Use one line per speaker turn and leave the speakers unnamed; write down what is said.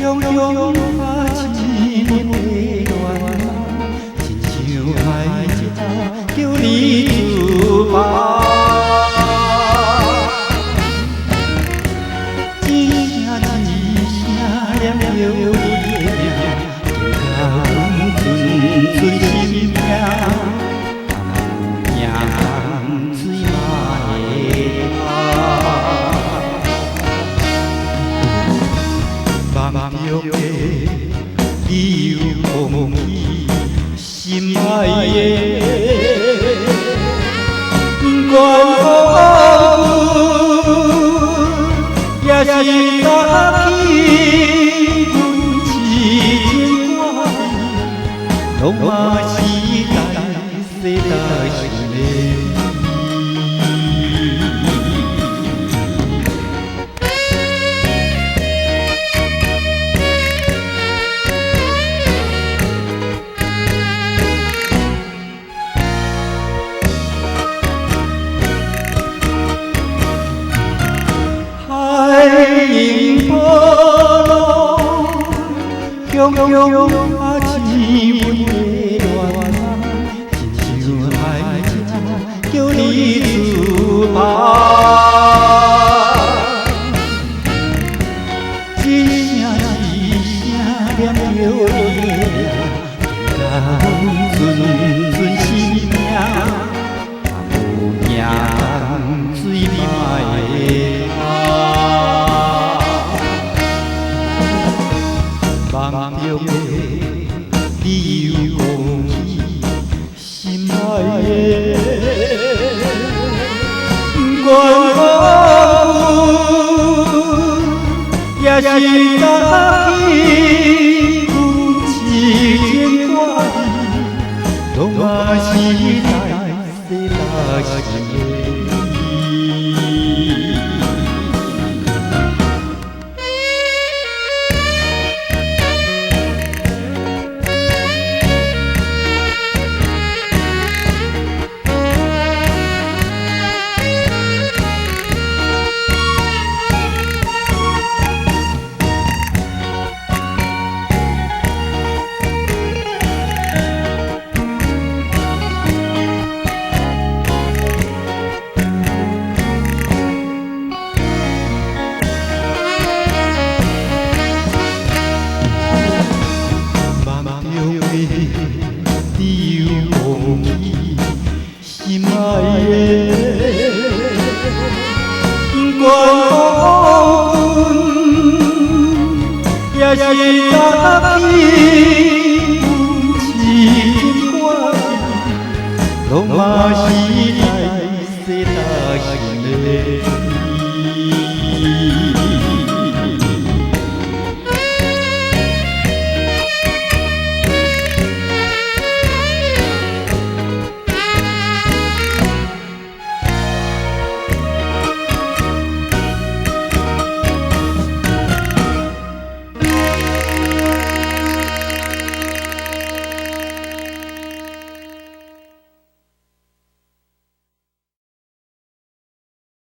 汹涌啊，一年的恋，亲像海潮叫你出发。一声一声念着你的名，情到寸寸心命，命水马的梦中的你有忘记心爱的，愿也是早起，阮痴情歌里，拢嘛是在世代想的。迎波浪，汹涌啊，一温的恋，亲像海潮叫你出发。一声一声念着你的名，寸寸心命，命水马的。梦中的你有忘记心爱的，愿也是早起，阮痴情歌里，拢嘛是在世代想的。你有忘记心爱的，愿也是早起，阮痴情歌里，拢嘛是。